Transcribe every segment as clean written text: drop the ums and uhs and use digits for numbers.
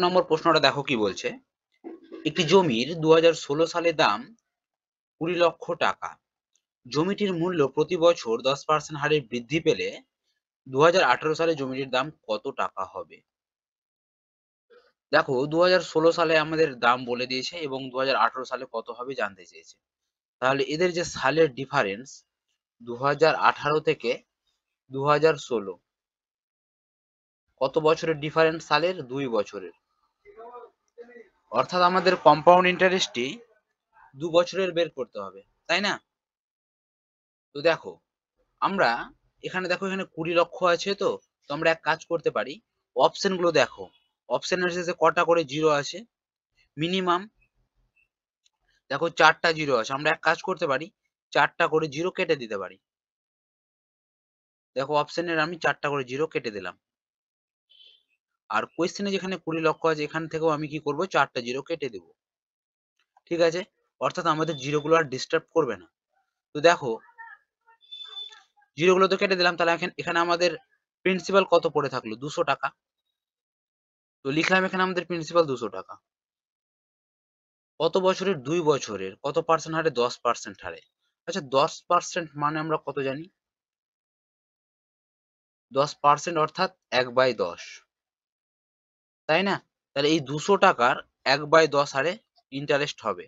নম্বর প্রশ্নটা দেখো কি বলছে। একটি জমির 2016 সালে দাম 20 লক্ষ টাকা। জমিটির মূল্য প্রতি বছর 10% হারে বৃদ্ধি পেলে 2018 সালে জমিটির দাম কত টাকা হবে? দেখো 2016 সালে আমাদের দাম বলে দিয়েছে এবং 2018 সালে কত হবে জানতে চেয়েছে। তাহলে এদের যে সালের ডিফারেন্স 2018 থেকে 2016, কত বছরের ডিফারেন্স সালের? 2 বছরের। অর্থাৎ আমাদের কম্পাউন্ড ইন্টারেস্টই 2 বছরের বের করতে হবে, তাই না? তো দেখো আমরা এখানে দেখো এখানে 20 লক্ষ আছে, তো আমরা এক কাজ করতে পারি। অপশন গুলো দেখো, অপশনের শেষে কটা করে জিরো আছে? মিনিমাম দেখো 4টা জিরো আছে। আমরা এক কাজ করতে পারি, 4টা করে জিরো কেটে দিতে পারি। দেখো অপশনের আমি 4টা করে জিরো কেটে দিলাম। আর কোয়েশ্চেনে যেখানে 20 লক্ষ আছে এখান থেকেও আমি কি করব, 4টা জিরো কেটে দেব। ঠিক আছে, অর্থাৎ আমাদের জিরো গুলো আর ডিস্টার্ব করবে না। তো দেখো জিরো গুলো তো কেটে দিলাম, তাহলে এখানে আমাদের প্রিন্সিপাল কত পড়ে থাকলো? 200 টাকা। তো লিখলাম এখানে আমাদের প্রিন্সিপাল 200 টাকা। কত বছরের? 2 বছরের। কত পার্সেন্ট হারে? 10% হারে। আচ্ছা 10% মানে আমরা কত জানি? 10% অর্থাৎ 1/10, তাই না? তাহলে এই 200 টাকার 1/10 হারে ইন্টারেস্ট হবে।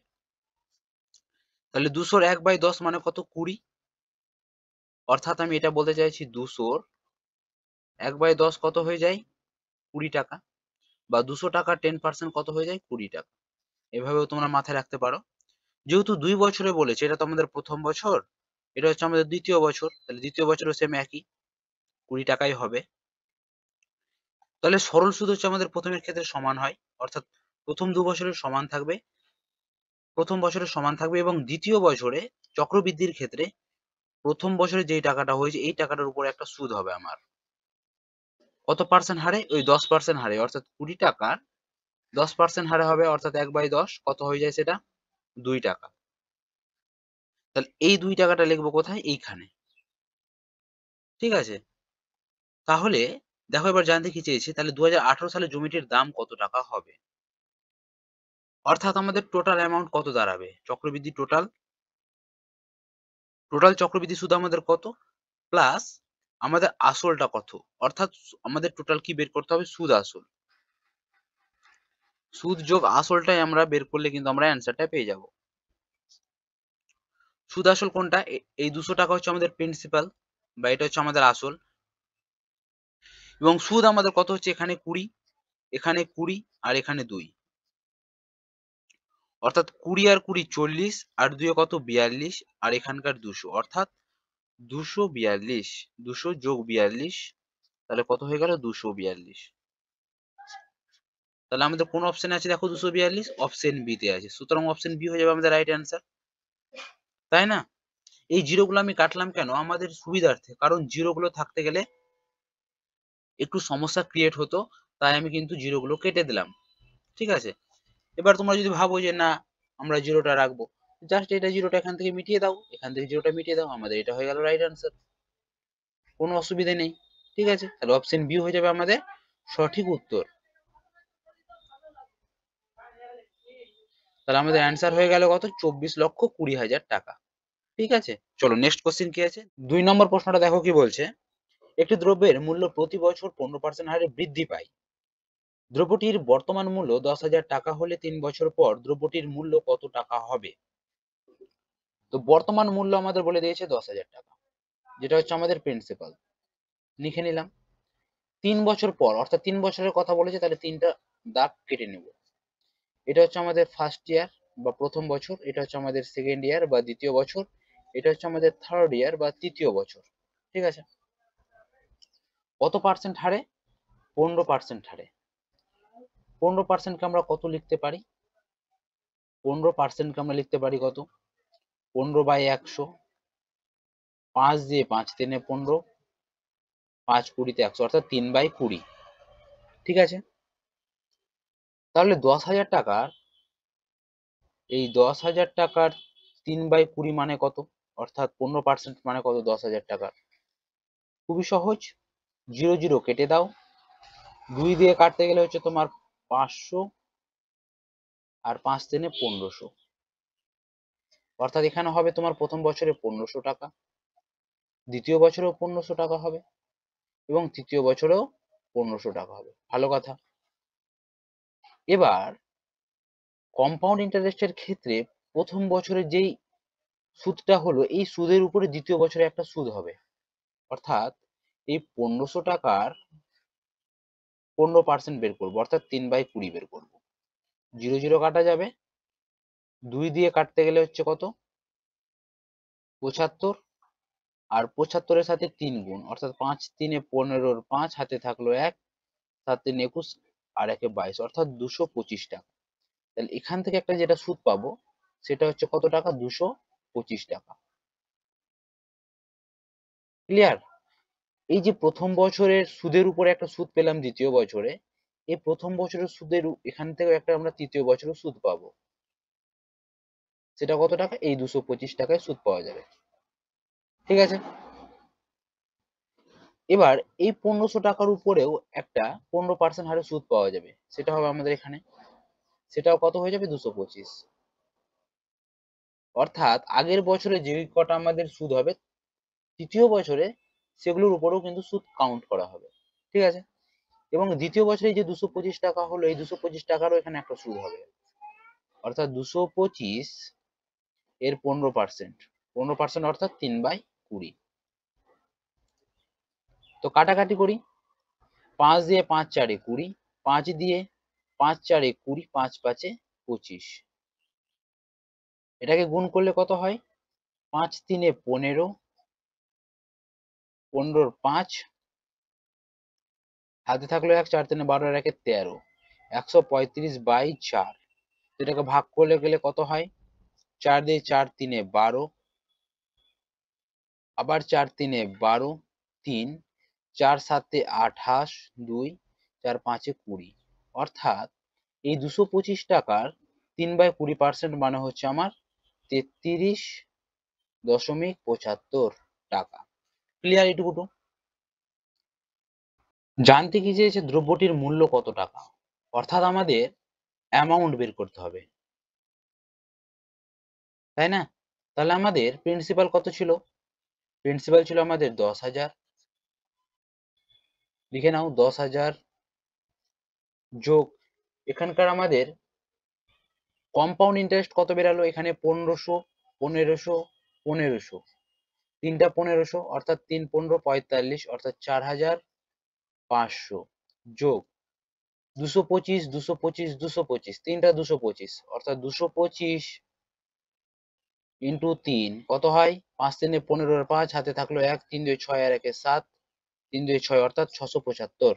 তাহলে 200-র 1/10 মানে কত? 20। অর্থাৎ আমি এটা বলতে চাইছি 200-র 1/10 কত হয়ে যায়? 20 টাকা। বা 200 টাকা 10% কত হয়ে যায়? 20 টাকা। এভাবেও তোমরা মাথায় রাখতে পারো। যেহেতু 2 বছরে বলেছে, এটা তো আমাদের প্রথম বছর, এটা হচ্ছে আমাদের দ্বিতীয় বছর, তাহলে দ্বিতীয় বছরও সেম একই 20 টাকাই হবে। তাহলে সরল সুদ হচ্ছে আমাদের প্রথমের ক্ষেত্রে সমান হয়, অর্থাৎ প্রথম 2 বছরের সমান থাকবে, প্রথম বছরের সমান থাকবে এবং দ্বিতীয় বছরে চক্রবৃদ্ধির ক্ষেত্রে প্রথম বছরে যেই টাকাটা হয়েছে এই টাকাটার উপরে একটা সুদ হবে আমার। কত পার্সেন্ট হারে? ওই 10% হারে, অর্থাৎ 20 টাকার 10% হারে হবে, অর্থাৎ 1/10 কত হয়ে যায় সেটা? 2 টাকা। তাহলে এই 2 টাকাটা লিখবো কোথায়? এইখানে। ঠিক আছে, তাহলে দেখো এবার জানতে কি চেয়েছে, তাহলে 2018 সালে জমিটির দাম কত টাকা হবে? অর্থাৎ আমাদের টোটাল অ্যামাউন্ট কত দাঁড়াবে? চক্রবৃদ্ধি টোটাল চক্রবৃদ্ধি সুদ আমাদের কত, প্লাস আমাদের আসলটা কত। অর্থাৎ আমাদের টোটাল কি বের করতে হবে? সুদ আসল। সুদ যোগ আসলটাই আমরা বের করলে কিন্তু আমরা অ্যান্সারটা পেয়ে যাব। সুদ আসল কোনটা? এই 200 টাকা হচ্ছে আমাদের প্রিন্সিপাল, বা এটা হচ্ছে আমাদের আসল, এবং সুদ আমাদের কত হচ্ছে? এখানে 20, এখানে 20 আর এখানে 2, অর্থাৎ 20 আর 20 40, আর 2 কত? 42, আর এখানকার 200, অর্থাৎ 242। 200 যোগ 42, তাহলে কত হয়ে গেল? 242। তাহলে আমাদের কোন অপশনে আছে দেখো? 242 অপশন বি তে আছে, সুতরাং অপশন বি হয়ে যাবে আমাদের রাইট অ্যান্সার, তাই না? এই জিরো গুলো আমি কাটলাম কেন? আমাদের সুবিধার্থে, কারণ জিরো গুলো থাকতে গেলে একটু সমস্যা ক্রিয়েট হতো, তাই আমি কিন্তু জিরো গুলো কেটে দিলাম। ঠিক আছে, এবার তোমরা যদি ভাবো যে না আমরা জিরোটা রাখবো, জাস্ট এটা জিরোটা এখান থেকে মিটিয়ে দাও, এখান থেকে জিরোটা মিটিয়ে দাও, আমাদের এটা হয়ে গেল রাইট অ্যান্সার, কোনো অসুবিধা নেই। ঠিক আছে, তাহলে অপশন বি হয়ে যাবে আমাদের সঠিক উত্তর। তাহলে আমাদের অ্যান্সার হয়ে গেল কত? 24,20,00,000 টাকা। ঠিক আছে, চলো নেক্সট কোশ্চেন কি আছে। 2 নম্বর প্রশ্নটা দেখো কি বলছে। একটি দ্রব্যের মূল্য প্রতি বছর 15% হারে বৃদ্ধি পায়। দ্রব্যটির বর্তমান মূল্য 10,000 টাকা হলে 3 বছর পর দ্রব্যটির মূল্য কত টাকা হবে? তো বর্তমান মূল্য আমাদের বলে দিয়েছে 10,000 টাকা, যেটা হচ্ছে আমাদের প্রিন্সিপাল, লিখে নিলাম। 3 বছর পর, অর্থাৎ 3 বছরের কথা বলেছে, তাহলে 3টা দাগ কেটে নেব। এটা হচ্ছে আমাদের ফার্স্ট ইয়ার বা প্রথম বছর, এটা হচ্ছে আমাদের সেকেন্ড ইয়ার বা দ্বিতীয় বছর, এটা হচ্ছে আমাদের থার্ড ইয়ার বা তৃতীয় বছর। ঠিক আছে, কত পার্সেন্ট হারে? 15% হারে। 15%কে আমরা কত লিখতে পারি? 15%কে আমরা লিখতে পারি কত? 15/100, 5 দিয়ে 5 3 15, 5 20 100, অর্থাৎ 3/20। ঠিক আছে, তাহলে 10,000 টাকার, এই 10,000 টাকার 3/20 মানে কত? অর্থাৎ 15% মানে কত? 10,000 টাকার। খুবই সহজ, 0 0 কেটে দাও, 2 দিয়ে কাটতে গেলে হচ্ছে তোমার 500 আর 5 3 1500, অর্থাৎ এখানে হবে তোমার প্রথম বছরে 1500 টাকা, দ্বিতীয় বছরেও 1500 টাকা হবে এবং তৃতীয় বছরেও 1500 টাকা হবে। ভালো কথা। এবার কম্পাউন্ড ইন্টারেস্টের ক্ষেত্রে প্রথম বছরে যেই সুদটা হলো, এই সুদের উপরে দ্বিতীয় বছরে একটা সুদ হবে, অর্থাৎ এই 1500 টাকার 15% বের করবো, অর্থাৎ 3/20 বের করবো। 0 0 কাটা যাবে, 2 দিয়ে কাটতে গেলে হচ্ছে কত, 75, আর 75-এর সাথে 3 গুণ, অর্থাৎ 5 3 15, 5 হাতে থাকলো 1, 7 3 21 আর 1 22, অর্থাৎ 225 টাকা। তাহলে এখান থেকে একটা যেটা সুদ পাবো সেটা হচ্ছে কত টাকা, 225 টাকা। ক্লিয়ার? এই যে প্রথম বছরের সুদের উপরে একটা সুদ পেলাম দ্বিতীয় বছরে, এই প্রথম বছরের সুদের এখান থেকে একটা আমরা তৃতীয় বছরের সুদ পাবো, সেটা কত টাকা, এই 225 টাকায় সুদ পাওয়া যাবে। ঠিক আছে? এবার এই 1500 টাকার উপরেও একটা 15% হারে সুদ পাওয়া যাবে, সেটা হবে আমাদের এখানে, সেটাও কত হয়ে যাবে, 225। অর্থাৎ আগের বছরে যে কটা আমাদের সুদ হবে তৃতীয় বছরে সেগুলোর উপরেও কিন্তু সুদ কাউন্ট করা হবে। ঠিক আছে? এবং দ্বিতীয় বছরে যে 225 টাকা হলো, এই 225 টাকারও এখানে একটা সুদ হবে, অর্থাৎ 225 এর 15%, 15% অর্থাৎ 3/20। তো কাটাকাটি করি, 5 দিয়ে 5 4 20, 5 দিয়ে 5 4 20, 5 5 25, এটাকে গুণ করলে কত হয়, 5 3 15, 15 5 হাতে থাকলো 1, 4 3 12 আর 1 13, 135/4। এটাকে ভাগ করলে গেলে কত হয়, 4 দিয়ে 4 3 12, আবার 4 3 12, 3, 4 7 28, 2, 4 5 20, অর্থাৎ এই 225 টাকার 3/20% মানে হচ্ছে আমার 33.75 টাকা। ক্লিয়ার এটুকু? জানতে কি চেয়েছে দ্রব্যটির মূল্য কত টাকা, অর্থাৎ আমাদের অ্যামাউন্ট বের করতে হবে, তাই না? তাহলে আমাদের প্রিন্সিপাল কত ছিল, প্রিন্সিপাল ছিল আমাদের 10,000, লিখে নাও 10,000 যোগ এখানকার আমাদের কম্পাউন্ড ইন্টারেস্ট কত বেরালো, এখানে 1500 1500 1500, তিনটা 1500 অর্থাৎ 3 15 45, অর্থাৎ 4,500 যোগ 225 225 225, তিনটা 225, অর্থাৎ 225 ইন্টু 3 কত হয়, 5 3 15 আর 5 হাতে থাকলো 1, 3 2 6 আর 1 7, 3 2 6, অর্থাৎ 675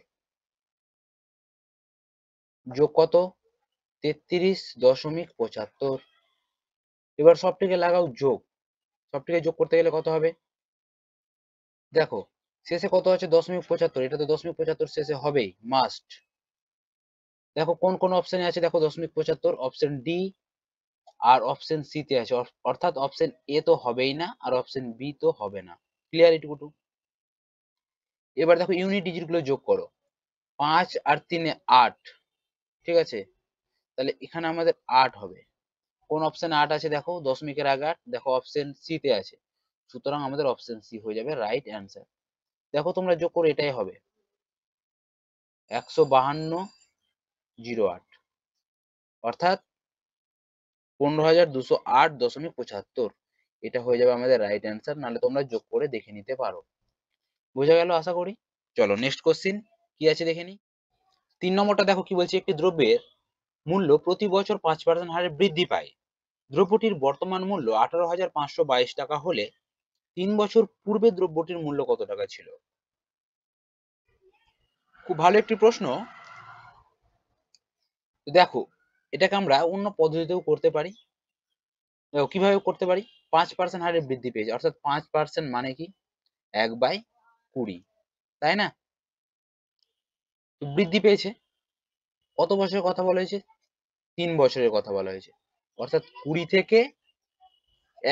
যোগ কত, 33.75। এবার সবটিকে লাগাও যোগ, সবটিকে যোগ করতে গেলে কত হবে, দেখো শেষে কত আছে, 0.75, এটা তো 0.75 শেষে হবেই, মাস্ট। দেখো কোন কোন অপশনে আছে, দেখো 0.75 অপশন ডি আর অপশন সি তে আছে, অর্থাৎ অপশন এ তো হবেই না আর অপশন বি তো হবে না। ক্লিয়ার এটুকু? এবার দেখো ইউনিট ডিজিট গুলো যোগ করো, 5 আর 3 8, ঠিক আছে, তাহলে এখানে আমাদের 8 হবে। কোন অপশনে 8 আছে দেখো, দশমিকের আগে 8, দেখো অপশন সি তে আছে, সুতরাং আমাদের অপশন সি হয়ে যাবে রাইট অ্যান্সার। দেখো তোমরা যোগ করো, এটাই হবে 152.08, অর্থাৎ 15,208.75, এটা হয়ে যাবে আমাদের রাইট অ্যান্সার। নাহলে তোমরা যোগ করে দেখে নিতে পারো। বোঝা গেল আশা করি। চলো নেক্সট কোশ্চিন কি আছে দেখে নি। 3 নম্বরটা দেখো কি বলছে, একটি দ্রব্যের মূল্য প্রতি বছর 5% হারে বৃদ্ধি পায়। দ্রব্যটির বর্তমান মূল্য 18,522 টাকা হলে 3 বছর পূর্বে দ্রব্যটির মূল্য কত টাকা ছিল? খুব ভালো একটি প্রশ্ন। দেখো এটাকে আমরা অন্য পদ্ধতিতেও করতে পারি। দেখো কিভাবে করতে পারি, 5% হারে বৃদ্ধি পেয়েছে, অর্থাৎ 5% মানে কি, 1/20, তাই না? বৃদ্ধি পেয়েছে, কত বছরের কথা বলা হয়েছে, 3 বছরের কথা বলা হয়েছে, অর্থাৎ 20 থেকে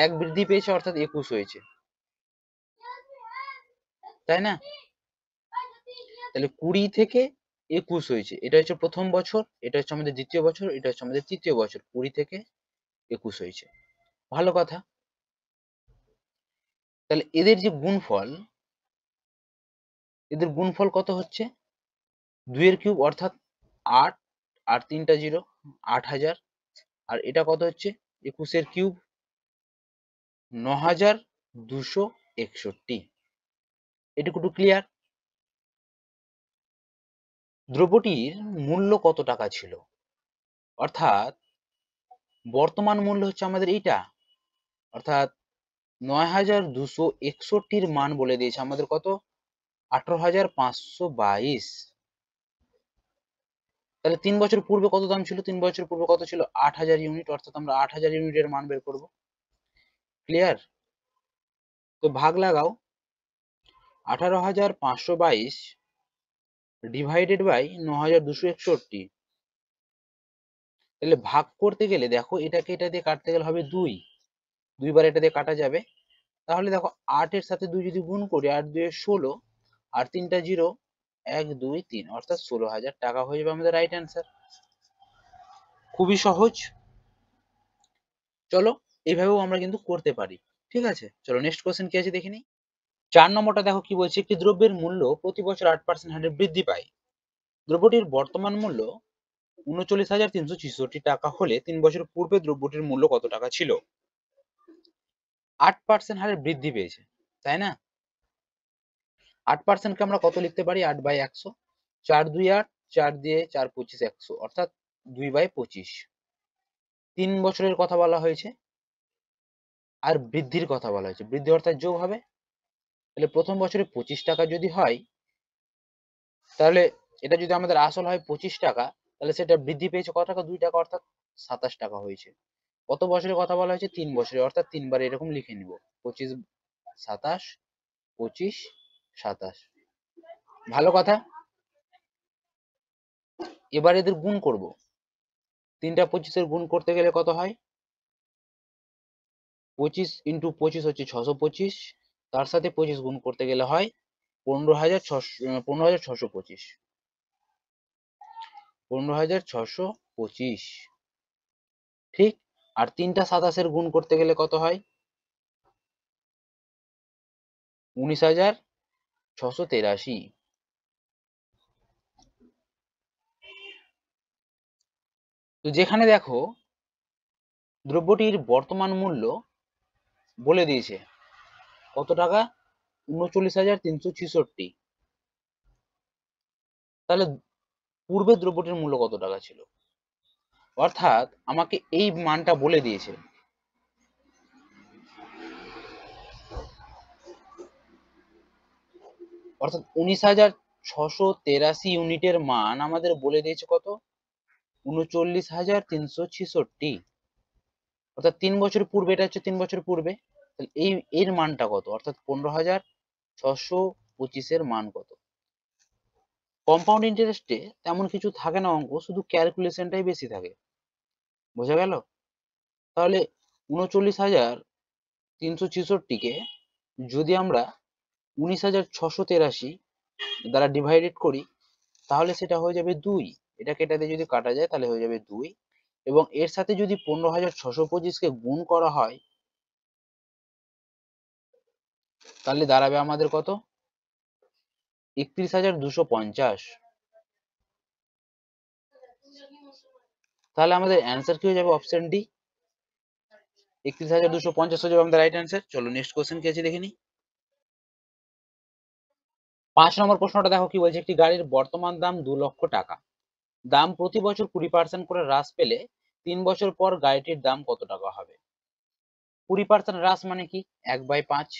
1 বৃদ্ধি পেয়েছে, অর্থাৎ 21 হয়েছে, তাই না? তাহলে 20 থেকে 21 হয়েছে। এটা হচ্ছে প্রথম বছর, এটা হচ্ছে আমাদের দ্বিতীয় বছর, এটা হচ্ছে আমাদের তৃতীয় বছর। 20 থেকে 21 হয়েছে। ভালো কথা। তাহলে এদের যে গুণফল, এদের গুণফল কত হচ্ছে? 2 এর কিউব অর্থাৎ 8 আর 3টা 0 8000। আর এটা কত হচ্ছে? 21 এর কিউব 9261। এটুকু একটু ক্লিয়ার? দ্রব্যটির মূল্য কত টাকা ছিল? অর্থাৎ বর্তমান মূল্য হচ্ছে আমাদের এইটা, অর্থাৎ 9261 মান বলে দিয়েছে আমাদের কত? 18,522। তাহলে 3 বছর পূর্বে কত দাম ছিল? 3 বছর পূর্বে কত ছিল? 8000 ইউনিট। অর্থাৎ আমরা 8000 ইউনিটের মান বের করব। ক্লিয়ার? তো ভাগ লাগাও। 18,522 ডিভাইডেড বাই 9261। তাহলে ভাগ করতে গেলে দেখো, এটাকে এটা দিয়ে কাটতে গেলে হবে 2, 2 বার এটা দিয়ে কাটা যাবে। তাহলে দেখো 8 এর সাথে 2 যদি গুণ করি, 8 2 16, আর 3টা 0 1 2 3, অর্থাৎ 16,000 টাকা হয়ে যাবে আমাদের রাইট অ্যান্সার। খুবই সহজ। চলো এইভাবেও আমরা কিন্তু করতে পারি। ঠিক আছে, চলো নেক্সট কোশ্চেন কি আছে দেখে নিই। 4 নম্বরটা দেখো কি বলছে, একটি দ্রব্যের মূল্য প্রতি বছর 8% হারে বৃদ্ধি পায়। দ্রব্যটির বর্তমান মূল্য 39,366 টাকা হলে 3 বছর পূর্বে দ্রব্যটির মূল্য কত টাকা ছিল? 8% হারে বৃদ্ধি পেয়েছে, তাই না? 8% কে আমরা কত লিখতে পারি? 8/100। 4 2 8, 4 দিয়ে 4 25 100, অর্থাৎ 2/25। 3 বছরের কথা বলা হয়েছে আর বৃদ্ধির কথা বলা হয়েছে। বৃদ্ধি অর্থাৎ যোগ হবে। তাহলে প্রথম বছরে 25 টাকা যদি হয়, তাহলে এটা যদি আমাদের আসল হয় 25 টাকা, তাহলে সেটা বৃদ্ধি পেয়েছে কত টাকা? 2 টাকা, অর্থাৎ 27 টাকা হয়েছে। কত বছরের কথা বলা হয়েছে? 3 বছরে, অর্থাৎ 3 বার এরকম লিখে নিব। 25 27 25 27। ভালো কথা। এবার এদের গুণ করব। 3টা 25 এর গুণ করতে গেলে কত হয়? 25 ইন্টু 25 হচ্ছে 625। তার সাথে 25 গুণ করতে গেলে হয় 15,625। 15,625, ঠিক। আর 3টা 27 এর গুণ করতে গেলে কত হয়? 19,683। তো যেখানে দেখো দ্রব্যটির বর্তমান মূল্য বলে দিয়েছে কত টাকা? 39,366। তাহলে পূর্বে দ্রব্যটির মূল্য কত টাকা ছিল? অর্থাৎ আমাকে এই মানটা বলে দিয়েছে। অর্থাৎ 19,683 ইউনিটের মান আমাদের বলে দিয়েছে কত? 39,366। অর্থাৎ 3 বছর পূর্বে, এটা হচ্ছে 3 বছর পূর্বে। তাহলে এই এর মানটা কত? অর্থাৎ 15,625 এর মান কত? কম্পাউন্ড ইন্টারেস্টে তেমন কিছু থাকে না অঙ্ক, শুধু ক্যালকুলেশনটাই বেশি থাকে। বোঝা গেল? তাহলে 39,366 কে যদি আমরা 19,683 দ্বারা ডিভাইডেড করি, তাহলে সেটা হয়ে যাবে 2। এটাকে এটা দিয়ে যদি কাটা যায় তাহলে হয়ে যাবে 2, এবং এর সাথে যদি 15,625 কে গুণ করা হয়, তাহলে দাঁড়াবে আমাদের কত? 31,250। তাহলে আমাদের অ্যান্সার কি হয়ে যাবে? অপশন ডি, 31,250 হয়ে যাবে আমাদের রাইট অ্যান্সার। চলো নেক্সট কোশ্চেন কি আছে দেখে নিই। 5 নম্বর প্রশ্নটা দেখো কি বলছে, একটি গাড়ির বর্তমান দাম 2 লক্ষ টাকা। দাম প্রতি বছর 20% করে হ্রাস পেলে 3 বছর পর গাড়িটির দাম কত টাকা হবে? 20% হ্রাস মানে কি? 1/5।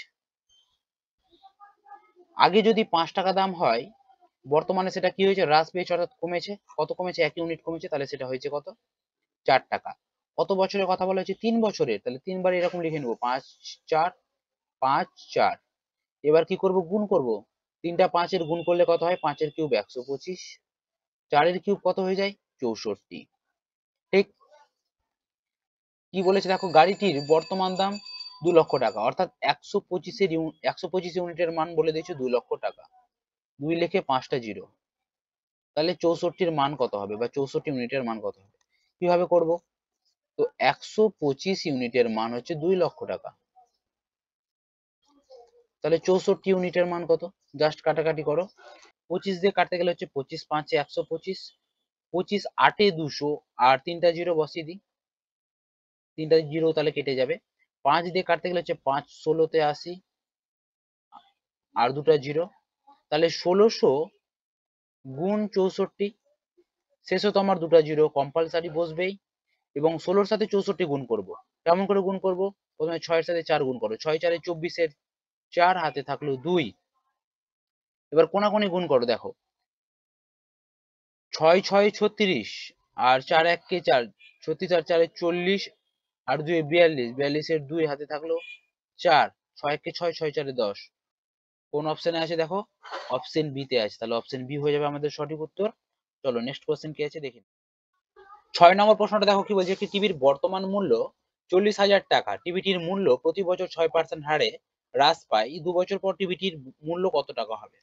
আগে যদি 5 টাকা দাম হয়, বর্তমানে সেটা কি হয়েছে? হ্রাস পেয়েছে, অর্থাৎ কমেছে। কত কমেছে? 1 ইউনিট কমেছে। তাহলে সেটা হয়েছে কত? 4 টাকা। কত বছরের কথা বলা হয়েছে? 3 বছরের। তাহলে 3 বার এরকম লিখে নেব, 5 4 5 4। এবার কি করব? গুণ করব। 3টা 5 এর গুণ করলে কত হয়? 5 এর কিউব 125। 4 এর কিউব কত হয়ে যায়? 64। ঠিক। কি বলেছে দেখো, গাড়িটির বর্তমান দাম 2 লক্ষ টাকা, অর্থাৎ 125 ইউনিটের মান বলে দিয়েছে 2 লক্ষ টাকা। 2 লিখে 5টা 0, তাহলে 64-র মান কত হবে, বা 64 ইউনিটের মান কত হবে? কিভাবে করব? তো 125 ইউনিটের মান হচ্ছে 2 লক্ষ টাকা। তাহলে 64 ইউনিটের মান কত? জাস্ট কাটাকাটি করো। 25 দিয়ে কাটতে গেলে হচ্ছে 25 5 125, 25 8 200, আর 3টা জিরো বসিয়ে দিই। 3টা জিরো তাহলে কেটে যাবে। 5 দিয়ে কাটতে গেলে হচ্ছে 5 16 তে 80, আর 2টা জিরো, তাহলে 1600 গুণ 64। শেষে তো আমার 2টা জিরো কম্পালসারি বসবেই, এবং 16-র সাথে 64 গুণ করব। কেমন করে গুণ করব? প্রথমে 6-এর সাথে 4 গুণ করো, 6 4 24, 4 হাতে থাকলো 2। এবার কোনাকুনি গুণ করো, দেখো 6 6 36, আর 4 1 কে 4, 36 আর 4 40, আর 2 42, 42-এর 2 হাতে থাকলো 4, 6 1 কে 6, 6 4 10। কোন অপশনে আছে দেখো? অপশন বি তে আছে, তাহলে অপশন বি হয়ে যাবে আমাদের সঠিক উত্তর। চলো নেক্সট কোশ্চেন কি আছে দেখি। 6 নম্বর প্রশ্নটা দেখো কি বলছে, একটি টিভির বর্তমান মূল্য 40,000 টাকা। টিভিটির মূল্য প্রতি বছর 6% হারে হ্রাস পায়, 2 বছর পর টিভিটির মূল্য কত টাকা হবে?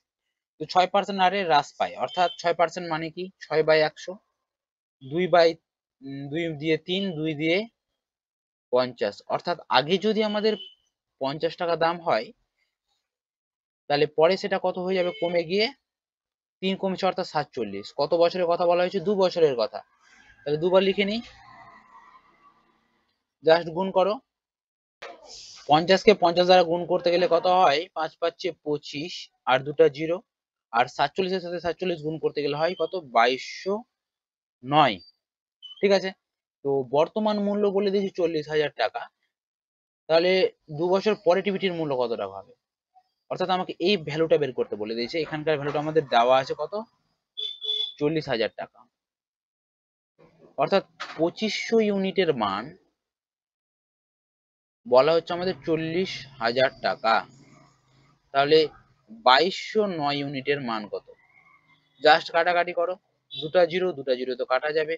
তো 6% হারে হ্রাস পায়, অর্থাৎ 6% মানে কি? 6/100, 2 দিয়ে 3, 2 দিয়ে 50, অর্থাৎ আগে যদি আমাদের 50 টাকা দাম হয়, তাহলে পরে সেটা কত হয়ে যাবে? কমে গিয়ে 3 কমছে, অর্থাৎ 47। কত বছরের কথা বলা হয়েছে? 2 বছরের কথা। তাহলে দুবার লিখে নিই, জাস্ট গুণ করো। 50-কে 50 দ্বারা গুণ করতে গেলে কত হয়? 5 5 25, আর 2টা জিরো, আর 47-এর সাথে 47 গুণ করতে গেলে হয় কত? 2209। ঠিক আছে, তো বর্তমান মূল্য বলে দিয়েছি 40,000 টাকা, তাহলে 2 বছর পরে টিভিটির মূল্য কত টাকা হবে? অর্থাৎ আমাকে এই ভ্যালুটা বের করতে বলে দিয়েছে। এখানকার ভ্যালুটা আমাদের দেওয়া আছে কত? 40,000 টাকা, অর্থাৎ 2500 ইউনিটের মান বলা হচ্ছে আমাদের 40,000 টাকা। তাহলে 2209 ইউনিটের মান কত? জাস্ট কাটাকাটি করো, 2টা জিরো, 2টা জিরো তো কাটা যাবে।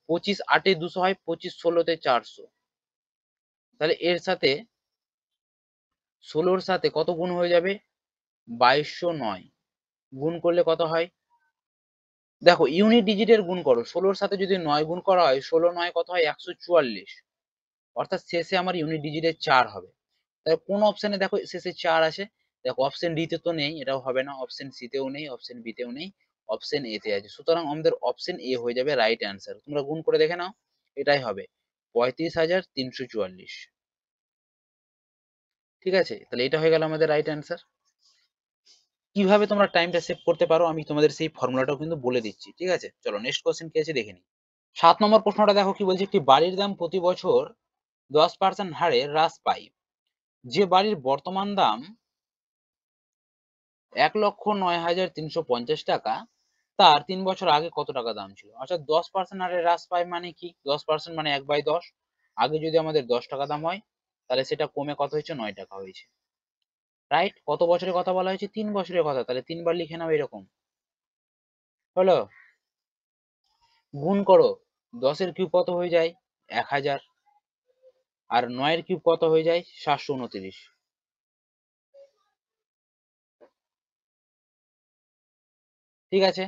25 8 200 হয়, 25 16 তে 400, তাহলে এর সাথে 16-র সাথে কত গুণ হয়ে যাবে? 2209 গুণ করলে কত হয়? দেখো ইউনিট ডিজিটের গুণ করো, 16-র সাথে যদি 9 গুণ করা হয়, 16 9 কত হয়? 144, অর্থাৎ শেষে আমার ইউনিট ডিজিটের 4 হবে। তাহলে কোন অপশনে দেখো শেষে 4 আছে? দেখো অপশন ডি তে তো নেই, এটাও হবে না। অপশন সি তেও নেই, অপশন বি তেও নেই, অপশন এ তে আছে। সুতরাং আমাদের অপশন এ হয়ে যাবে রাইট অ্যান্সার। তোমরা গুণ করে দেখে নাও, এটাই হবে 35,344। ঠিক আছে, তাহলে এটা হয়ে গেল আমাদের রাইট অ্যান্সার। কিভাবে তোমরা টাইমটা সেভ করতে পারো আমি তোমাদের সেই ফর্মুলাটাও কিন্তু বলে দিচ্ছি। ঠিক আছে, চলো নেক্সট কোশ্চেন কি আছে দেখে নিই। 7 নম্বর প্রশ্নটা দেখো কি বলছে, একটি বাড়ির দাম প্রতি বছর 10% হারে হ্রাস পায়। যে বাড়ির বর্তমান দাম 1,09,350 টাকা, তার 3 বছর আগে কত টাকা দাম ছিল? অর্থাৎ 10% হারে হ্রাস পায় মানে কি? 10% মানে 1/10। আগে যদি আমাদের 10 টাকা দাম হয়, তাহলে সেটা কমে কত হয়েছে? 9 টাকা হয়েছে। রাইট? কত বছরের কথা বলা হয়েছে? 3 বছরের কথা, তাহলে 3 বার লিখে নাও এরকম। হলো? গুণ করো, 10-এর কিউব কত হয়ে যায়? 1000, আর 9-এর কিউব কত হয়ে যায়? 729। ঠিক আছে,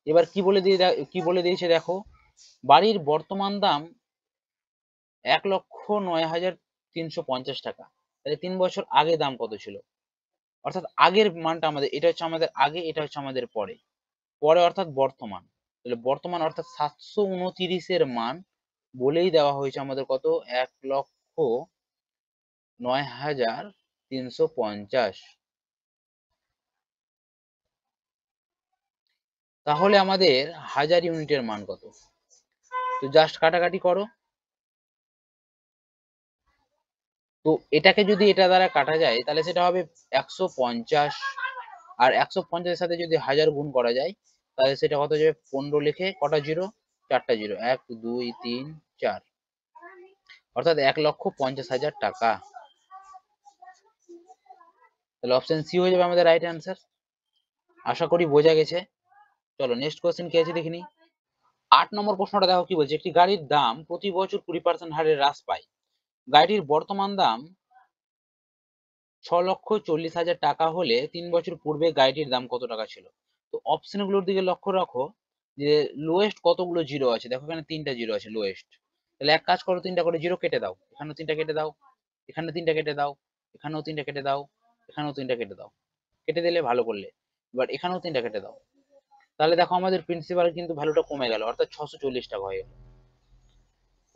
এবার কি বলে দিয়েছে দেখো, বাড়ির বর্তমান দাম 1,09,350 টাকা, তাহলে 3 বছর আগে দাম কত ছিল? অর্থাৎ আগের মানটা আমাদের, এটা হচ্ছে আমাদের আগে, এটা হচ্ছে আমাদের পরে। পরে অর্থাৎ বর্তমান, তাহলে বর্তমান অর্থাৎ 729-এর মান বলেই দেওয়া হয়েছে আমাদের কত? 1,09,350। তাহলে আমাদের হাজার ইউনিটের মান কত? তো জাস্ট কাটাকাটি করো, তো এটাকে যদি এটা দ্বারা কাটা যায়, তাহলে সেটা হবে 150, আর 150-এর সাথে যদি 1000 গুণ করা যায়, তাহলে সেটা কত যাবে? 15 লিখে কটা জিরো? 4টা জিরো, 1 2 3 4, অর্থাৎ 1,50,000 টাকা। তাহলে অপশন সি হয়ে যাবে আমাদের রাইট অ্যান্সার। আশা করি বোঝা গেছে। চলো নেক্সট কোশ্চেন কি আছে দেখিনি। 8 নম্বর প্রশ্নটা দেখো কি বলছে, একটি গাড়ির দাম প্রতি বছর 20% হারে হ্রাস পায়। গাড়িটির বর্তমান দাম 6,40,000 টাকা হলে 3 বছর পূর্বে গাড়িটির দাম কত টাকা ছিল? তো অপশন গুলোর দিকে লক্ষ্য রাখো যে লোয়েস্ট কতগুলো জিরো আছে। দেখো এখানে 3টা জিরো আছে লোয়েস্ট। তাহলে এক কাজ করো, 3টা করে জিরো কেটে দাও। এখানেও 3টা কেটে দাও, এখানে 3টা কেটে দাও, এখানেও 3টা কেটে দাও, এখানেও 3টা কেটে দাও। কেটে দিলে ভালো করলে। এবার এখানেও 3টা কেটে দাও। তাহলে দেখো আমাদের প্রিন্সিপাল কিন্তু ভ্যালুটা কমে গেল, অর্থাৎ 640 টাকা হয়ে গেল।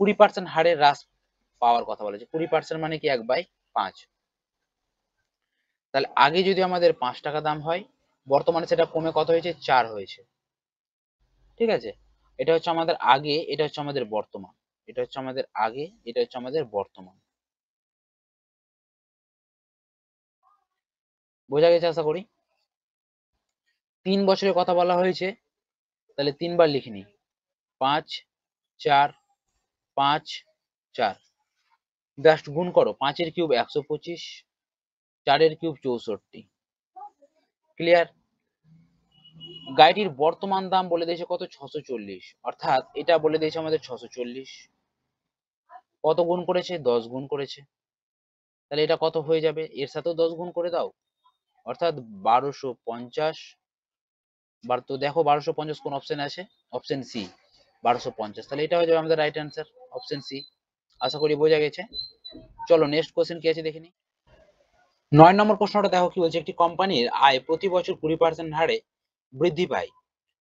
20% হারে হ্রাস পাওয়ার কথা বলেছে। 20% মানে কি 1/5। তাহলে আগে যদি আমাদের 5 টাকা দাম হয়, বর্তমানে সেটা কমে কত হয়েছে? 4 হয়েছে। ঠিক আছে, এটা হচ্ছে আমাদের আগে, এটা হচ্ছে আমাদের বর্তমান। এটা হচ্ছে আমাদের আগে, এটা হচ্ছে আমাদের বর্তমান। বোঝা গেছে আশা করি। 3 বছরের কথা বলা হয়েছে, তাহলে 3 বার লিখে নিই। 5 4 5 4, জাস্ট গুণ করো। 5 এর কিউব 125, 4 এর কিউব 64। ক্লিয়ার? গাড়িটির বর্তমান দাম বলে দিয়েছে কত? 640, অর্থাৎ এটা বলে দিয়েছে আমাদের 640। কত গুণ করেছে? 10 গুণ করেছে। তাহলে এটা কত হয়ে যাবে? এর সাথেও 10 গুণ করে দাও, অর্থাৎ 1250। তো দেখো 1250 কোন অপশন আছে? Option C, 1250। তাহলে এটা হয়ে যাবে আমাদের রাইট অ্যান্সার, অপশন সি। আশা করি বোঝা গেছে। চলো নেক্সট কোশ্চেন কি আছে দেখে নিই। 9 নম্বর প্রশ্নটা দেখো কি বলছে। একটি কোম্পানির আয় প্রতি বছর 20% হারে বৃদ্ধি পায়।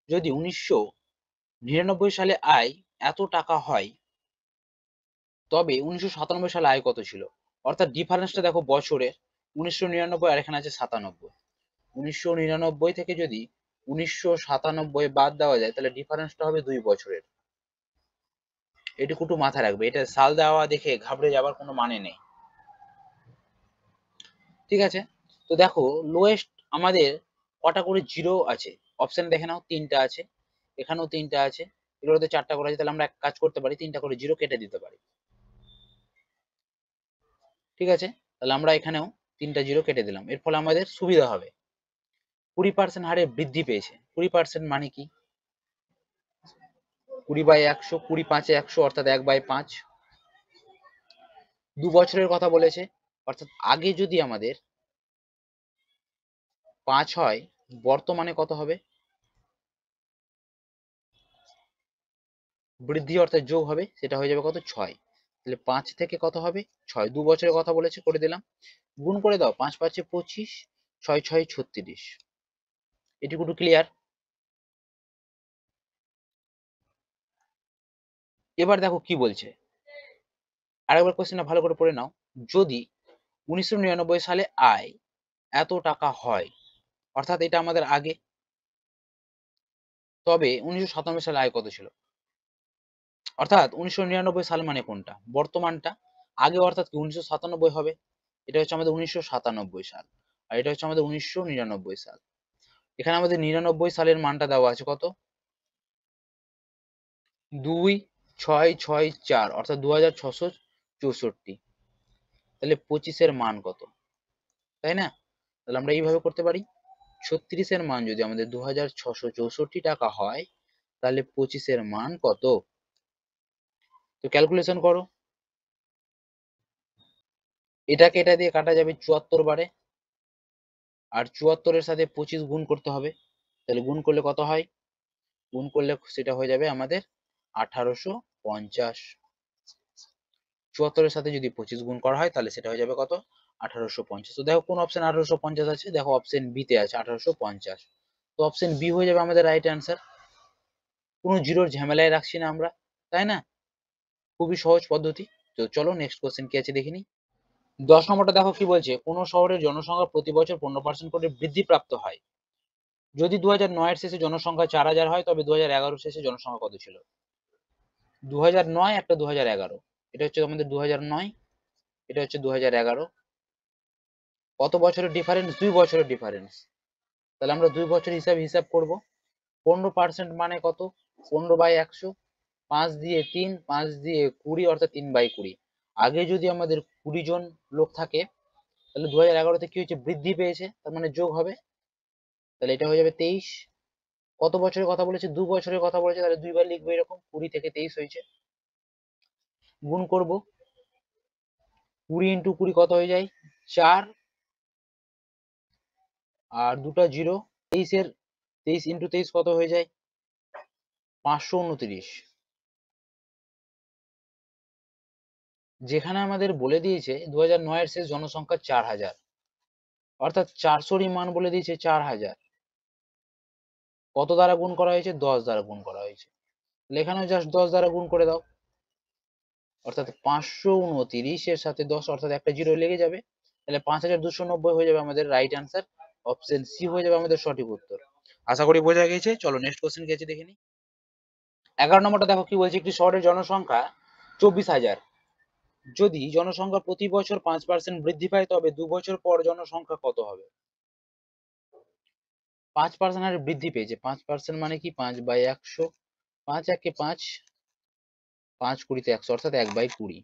যদি 1999 সালে আয় এত টাকা হয়, তবে 1997 সালে আয় কত ছিল? অর্থাৎ ডিফারেন্সটা দেখো বছরের। 1999 আর এখানে আছে 97। 1999 থেকে যদি 1997 বাদ দেওয়া যায়, তাহলে ডিফারেন্সটা হবে 2 বছরের। এটুকু একটু মাথায় রাখবে। এটা সাল দেওয়া দেখে ঘাবড়ে যাবার কোনো মানে নেই। ঠিক আছে, তো দেখো লোয়েস্ট আমাদের কটা করে জিরো আছে? অপশন দেখে নাও, 3টা আছে, এখানেও 3টা আছে, এগুলোতে 4টা করে আছে। তাহলে আমরা এক কাজ করতে পারি, 3টা করে জিরো কেটে দিতে পারি। ঠিক আছে, তাহলে আমরা এখানেও 3টা জিরো কেটে দিলাম। এর ফলে আমাদের সুবিধা হবে। 20% হারে বৃদ্ধি পেয়েছে। 20% মানে কি? 20/100, 20 5 100, অর্থাৎ 1/5। 2 বছরের কথা বলেছে, অর্থাৎ আগে যদি আমাদের 5 হয়, বর্তমানে কত হবে? বৃদ্ধি অর্থাৎ যোগ হবে, সেটা হয়ে যাবে কত? 6। তাহলে 5 থেকে কত হবে? 6। 2 বছরের কথা বলেছে, করে দিলাম। গুণ করে দাও, 5 5 25, 6 6 36। এটুকু ক্লিয়ার? এবার দেখো কি বলছে, আরেকবার কোশ্চেনটা ভালো করে পড়ে নাও। যদি 1999 সালে আয় এত টাকা হয়, অর্থাৎ এটা আমাদের আগে, তবে 1997 সালে আয় কত ছিল? অর্থাৎ 1999 সাল মানে কোনটা? বর্তমানটা। আগে অর্থাৎ কি 1997 হবে। এটা হচ্ছে আমাদের 1997 সাল, আর এটা হচ্ছে আমাদের 1999 সাল। এখানে আমাদের 99 সালের মানটা দেওয়া আছে কত? 2664, অর্থাৎ 2664। তাহলে 25-এর মান কত? তাই না? তাহলে আমরা এইভাবে করতে পারি। 36-এর মান যদি আমাদের 2664 টাকা হয়, তাহলে 25-এর মান কত? তো ক্যালকুলেশন করো। এটাকে এটা দিয়ে কাটা যাবে 74 বারে, আর 74-এর সাথে 25 গুণ করতে হবে। তাহলে গুণ করলে কত হয়? গুণ করলে সেটা হয়ে যাবে আমাদের 1850। 74-এর সাথে যদি 25 গুণ করা হয়, তাহলে সেটা হয়ে যাবে কত? 1850। তো দেখো কোন অপশন 1850 আছে? দেখো অপশন বি তে আছে 1850। তো অপশন বি হয়ে যাবে আমাদের রাইট অ্যান্সার। কোনো জিরোর ঝামেলায় রাখছি না আমরা, তাই না? খুবই সহজ পদ্ধতি। তো চলো নেক্সট কোশ্চেন কি আছে দেখে নিই। 10 নম্বরটা দেখো কি বলছে। কোন শহরের জনসংখ্যা প্রতি বছর 15% করে বৃদ্ধি প্রাপ্ত হয়। যদি 2009 এর শেষে জনসংখ্যা 4000 হয়, তবে 2011 শেষে জনসংখ্যা কত ছিল? 2009 একটা 2011, এটা হচ্ছে আমাদের 2009, এটা হচ্ছে 2011। কত বছরের ডিফারেন্স? 2 বছরের ডিফারেন্স। তাহলে আমরা 2 বছর হিসাব করব। 15% মানে কত? 15/100, 5 দিয়ে 3, 5 দিয়ে 20, অর্থাৎ 3/20। আগে যদি আমাদের 20 জন লোক থাকে, তাহলে 2011-তে কি হয়েছে? বৃদ্ধি পেয়েছে, তার মানে যোগ হবে। তাহলে এটা হয়ে যাবে 23। কত বছরের কথা বলেছে? 2 বছরের কথা বলেছে, তাহলে 2 বার লিখবো এরকম। 20 থেকে 23 হয়েছে, গুণ করব। 20 × 20 কত হয়ে যায়? 4, আর দুটো জিরো। 23-এর 23 ইন্টু 23 কত হয়ে যায়? 529। যেখানে আমাদের বলে দিয়েছে 2009 এর শেষ জনসংখ্যা 4000, অর্থাৎ 400-র মান বলে দিয়েছে 4000। কত দ্বারা গুণ করা হয়েছে? 10 দ্বারা গুণ করা হয়েছে। এখানেও জাস্ট 10 দ্বারা গুণ করে দাও, অর্থাৎ 529 এর সাথে 10, অর্থাৎ একটা জিরো লেগে যাবে। তাহলে 5290 হয়ে যাবে আমাদের রাইট অ্যান্সার। অপশন সি হয়ে যাবে আমাদের সঠিক উত্তর। আশা করি বোঝা গেছে। চলো নেক্সট কোশ্চেন কি আছে দেখে নিই। 11 নম্বরটা দেখো কি বলছে, একটি শহরের জনসংখ্যা 24,000। যদি জনসংখ্যা প্রতি বছর 5% বৃদ্ধি পায় তবে 2 বছর পর জনসংখ্যা কত হবে? 5% হারে বৃদ্ধি পেয়েছে। 5% মানে কি? 5/100। 5 একে 5, 5 কুড়িতে 100, অর্থাৎ 1/20।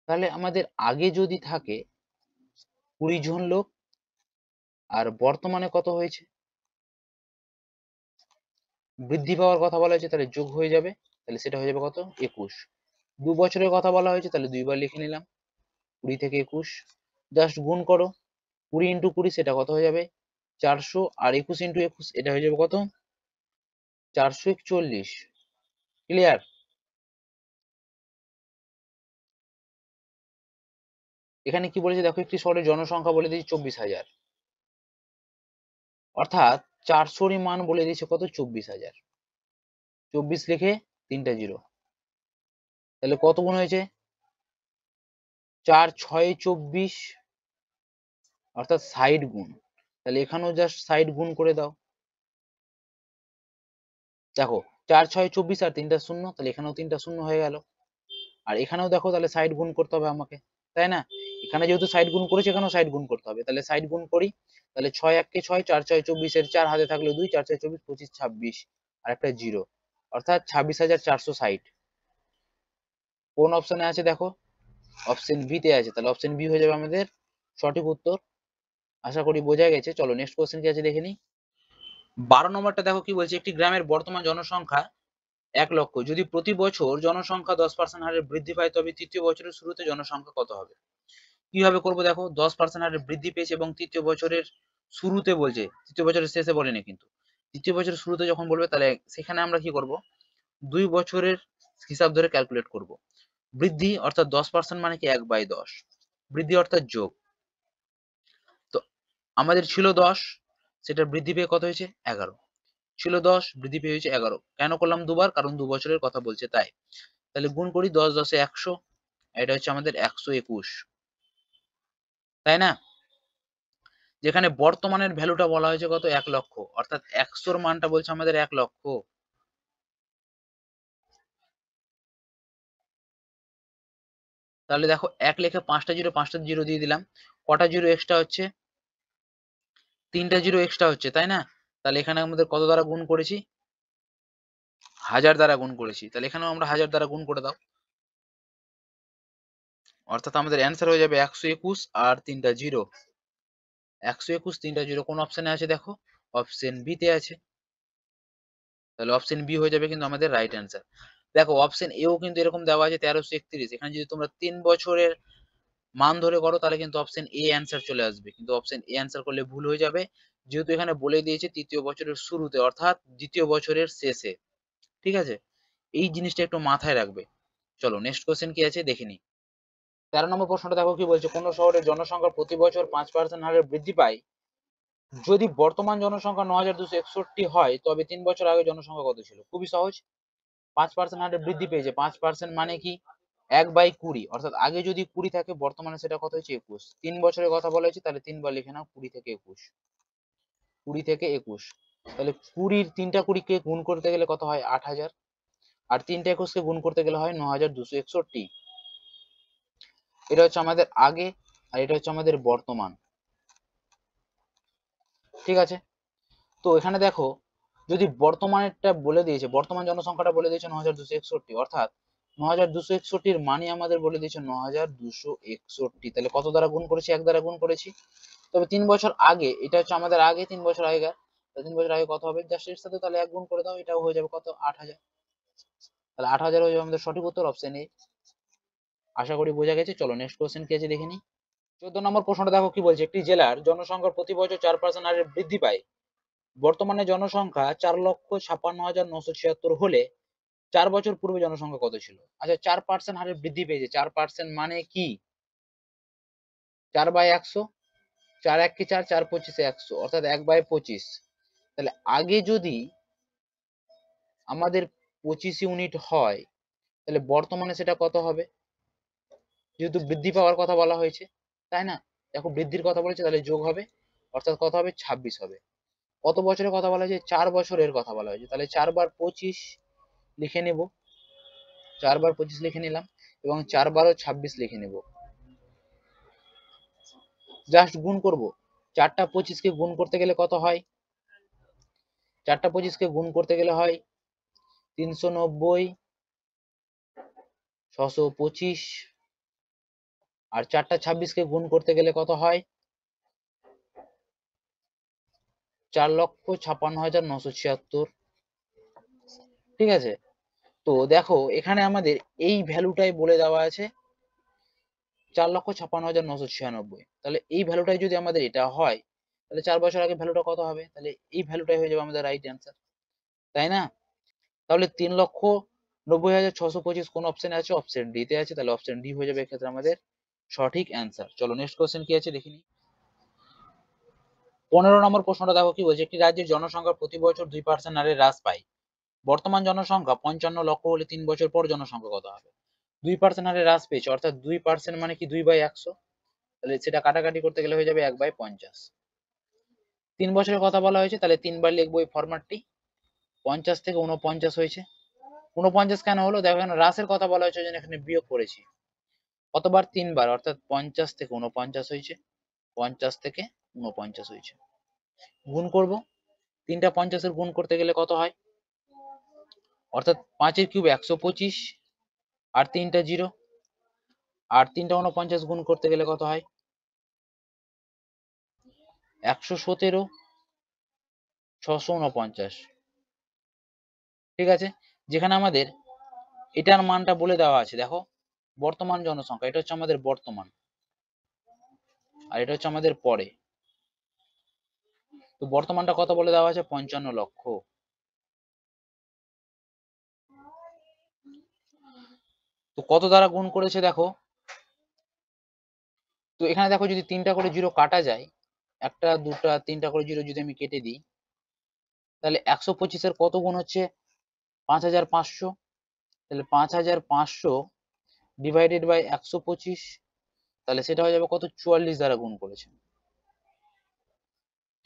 তাহলে আমাদের আগে যদি থাকে 20 জন লোক, আর বর্তমানে কত হয়েছে? বৃদ্ধি পাওয়ার কথা বলা হয়েছে, তাহলে যোগ হয়ে যাবে। তাহলে সেটা হয়ে যাবে কত? 21। 2 বছরের কথা বলা হয়েছে, তাহলে 2 বার লিখে নিলাম। 20 থেকে 21 জাস্ট গুণ করো। 20 ইন্টু 20 সেটা কত হয়ে যাবে? 400। আর 21 ইন্টু 21 এটা হয়ে যাবে কত? 441। ক্লিয়ার? এখানে কি বলেছে দেখো, একটি শহরের জনসংখ্যা বলে দিয়েছে 24,000, অর্থাৎ 400-র মান বলে দিয়েছে কত? 24,000। 24 লিখে 3টা জিরো, তাহলে কত গুণ হয়েছে? 4 6 24, অর্থাৎ 60 গুণ। তাহলে এখানেও জাস্ট 60 গুণ করে দাও। দেখো 4 6 24 আর 3টা শূন্য, তাহলে এখানেও 3টা শূন্য হয়ে গেল। আর এখানেও দেখো তাহলে 60 গুণ করতে হবে আমাকে, তাই না? এখানে যেহেতু 60 গুণ করেছি, এখানেও 60 গুণ করতে হবে। তাহলে 60 গুণ করি। তাহলে 6 1 6, 4 6 24 এর 4 হাতে থাকলো 2, 4 6 24, 25 26 আর একটা জিরো, অর্থাৎ 26,460। কোন অপশনে আছে দেখো? অপশন বি তে আছে। তাহলে অপশন বি হয়ে যাবে আমাদের সঠিক উত্তর। আশা করি বোঝা গেছে। চলো নেক্সট কোশ্চেন কি আছে দেখে নিই। 12 নম্বরটা দেখো কি বলছে, একটি গ্রামের বর্তমান জনসংখ্যা 1 লক্ষ। যদি প্রতি বছর জনসংখ্যা 10% হারে বৃদ্ধি পায় তবে তৃতীয় বছরের শুরুতে জনসংখ্যা কত হবে? কিভাবে করবো দেখো, 10% হারে বৃদ্ধি পেয়েছে এবং তৃতীয় বছরের শুরুতে বলছে, তৃতীয় বছরের শেষে বলেনি কিন্তু। তৃতীয় বছরের শুরুতে যখন বলবে তাহলে সেখানে আমরা কি করব? 2 বছরের হিসাব ধরে ক্যালকুলেট করব। বৃদ্ধি অর্থাৎ 10% মানে কি? 1/10। বৃদ্ধি অর্থাৎ যোগ। তো আমাদের ছিল 10, সেটা বৃদ্ধি পেয়ে কত হয়েছে? 11। ছিল 10, বৃদ্ধি পেয়ে হয়েছে 11। কেন করলাম দুবার? কারণ 2 বছরের কথা বলছে তাই। তাহলে গুণ করি, 10 10 এ 100, এটা হচ্ছে আমাদের 121, তাই না? যেখানে বর্তমানের ভ্যালুটা বলা হয়েছে কত? 1 লক্ষ, অর্থাৎ 100-র মানটা বলছে আমাদের 1 লক্ষ। তাহলে দেখো 1 লিখে 5টা জিরো দিয়ে দিলাম। কটা জিরো এক্সট্রা হচ্ছে? 3টা জিরো এক্সট্রা হচ্ছে, তাই না? তাহলে এখানে আমাদের কত দ্বারা গুণ করেছি? 1000 দ্বারা গুণ করেছি। তাহলে এখানেও আমরা 1000 দ্বারা গুণ করে দাও, অর্থাৎ আমাদের অ্যান্সার হয়ে যাবে 121 আর 3টা জিরো। 121 3টা জিরো কোন অপশনে আছে দেখো? অপশন বি তে আছে। তাহলে অপশন বি হয়ে যাবে কিন্তু আমাদের রাইট অ্যান্সার। দেখো অপশন এও কিন্তু এরকম দেওয়া আছে 1331। এখানে যদি তোমরা 3 বছরের মান ধরে করো তাহলে কিন্তু অপশন এ অ্যান্সার চলে আসবে, কিন্তু অপশন এ অ্যান্সার করলে ভুল হয়ে যাবে, যেহেতু এখানে বলে দিয়েছে তৃতীয় বছরের শুরুতে, অর্থাৎ দ্বিতীয় বছরের শেষে। ঠিক আছে, এই জিনিসটা একটু মাথায় রাখবে। চলো নেক্সট কোশ্চেন কি আছে দেখে নিই। 13 নম্বর প্রশ্নটা দেখো কি বলছে, কোন শহরের জনসংখ্যা প্রতি বছর 5% হারে বৃদ্ধি পায় যদি বর্তমান জনসংখ্যা 9261 হয় তবে 3 বছর আগে জনসংখ্যা কত ছিল? খুবই সহজ। 5% হারে বৃদ্ধি পেয়েছে, 5% মানে কি? 1/20, অর্থাৎ আগে যদি 20 থাকে বর্তমানে সেটা কত হয়েছে? 21। 3 বছরের কথা বলা হয়েছে, তাহলে 3 বার লিখে নাও, 20 থেকে 21। 20 থেকে 21, তাহলে 20-র 3টা 20 কে গুণ করতে গেলে কত হয়? 8000। আর 3টা 21 কে গুণ করতে গেলে হয় 9261। এটা হচ্ছে আমাদের আগে, আর এটা হচ্ছে আমাদের বর্তমান। ঠিক আছে, তো এখানে দেখো যদি বর্তমানেরটা বলে দিয়েছে, বর্তমান জনসংখ্যাটা বলে দিয়েছে 9261, অর্থাৎ 9261-র মানে আমাদের বলে দিয়েছে 9261। তাহলে কত দ্বারা গুণ করেছি? 1 দ্বারা গুণ করেছি। তবে 3 বছর আগে, এটা হচ্ছে আমাদের আগে, 3 বছর আগেকার। 3 বছর আগে কত হবে? জাস্ট এর সাথে তাহলে 1 গুণ করে দাও, এটাও হয়ে যাবে কত? 8000। তাহলে 8000 হয়ে যাবে আমাদের সঠিক উত্তর, অপশন এ। আশা করি বোঝা গেছে। চলো নেক্সট কোশ্চেন কি আছে দেখে নিই। 14 নম্বর প্রশ্নটা দেখো কি বলছে, একটি জেলার জনসংখ্যা প্রতি বছর 4% হারে বৃদ্ধি পায় বর্তমানে জনসংখ্যা 4,56,976 হলে 4 বছর পূর্বে জনসংখ্যা কত ছিল? আচ্ছা 4% হারে বৃদ্ধি পেয়েছে। 4% মানে কি? 4/100, 4 1 4, 4 25 100, অর্থাৎ 1/25। তাহলে আগে যদি আমাদের 25 ইউনিট হয়, তাহলে বর্তমানে সেটা কত হবে? যেহেতু বৃদ্ধি পাওয়ার কথা বলা হয়েছে, তাই না? দেখো বৃদ্ধির কথা বলেছে, তাহলে যোগ হবে, অর্থাৎ কত হবে? 26 হবে। কত বছরের কথা বলা হয়েছে? 4 বছরের কথা বলা হয়েছে। তাহলে 4 বার 25 লিখে নেব, 4 বার 25 লিখে নিলাম এবং 4 বারও 26 লিখে নেব। জাস্ট গুণ করব। 4টা 25 কে গুণ করতে গেলে কত হয়? 4টা 25 কে গুণ করতে গেলে হয় 390, 625, আর 4টা 26 কে গুণ করতে গেলে কত হয়? 4,56,976। ঠিক আছে? তো দেখো এখানে আমাদের এই ভ্যালুটাই বলে দেওয়া আছে 4,56,996। তাহলে এই ভ্যালুটাই যদি আমাদের এটা হয়, তাহলে 4 বছর আগে ভ্যালুটা কত হবে? তাহলে এই ভ্যালুটাই হয়ে যাবে আমাদের রাইট অ্যান্সার, তাই না? তাহলে 3,90,625 কোন অপশনে আছে? অপশন ডি তে আছে। তাহলে অপশন ডি হয়ে যাবে এক্ষেত্রে আমাদের সঠিক অ্যান্সার। চলো নেক্সট কোশ্চেন কি আছে দেখি নি। 15 নম্বর প্রশ্নটা দেখো কি বলছে, একটি রাজ্যের জনসংখ্যা প্রতি বছর 2% হারে হ্রাস পায়। বর্তমান জনসংখ্যা 55 লক্ষ হলে 3 বছর পর জনসংখ্যা কত হবে? 2% হারে হ্রাস পেয়েছে, অর্থাৎ 2% মানে কি 2/100। তাহলে সেটা কাটাকাটি করতে গেলে হয়ে যাবে 1/50। 3 বছরের কথা বলা হয়েছে, তাহলে 3 বার লিখবো এই ফরম্যাটটি। 50 থেকে 49 হয়েছে। 49 কেন হলো? দেখো এখানে হ্রাসের কথা বলা হয়েছে, জন্য এখানে বিয়োগ করেছি। কতবার? 3 বার, অর্থাৎ 50 থেকে 49 হয়েছে। 50 থেকে 49 হয়েছে। গুণ করব। 3টা 50 এর গুণ করতে গেলে কত হয়? অর্থাৎ 5 এর কিউব 125, আর 3টা 0, আর 3টা 49 গুণ করতে গেলে কত হয়? 117, 649। ঠিক আছে? যেখানে আমাদের এটার মানটা বলে দেওয়া আছে, দেখো বর্তমান জনসংখ্যা, এটা হচ্ছে আমাদের বর্তমান, আর এটা হচ্ছে আমাদের পরে। তো বর্তমানটা কত বলে দেওয়া আছে? 55 লক্ষ। তো কত দ্বারা গুণ করেছে দেখো। তো এখানে দেখো যদি 3টা করে জিরো কাটা যায়, 1টা 2টা 3টা করে জিরো যদি আমি কেটে দিই, তাহলে 125 এর কত গুণ হচ্ছে? 5500। তাহলে 5500 ডিভাইডেড বাই 125, তাহলে সেটা হয়ে যাবে কত? 44 দ্বারা গুণ করেছে।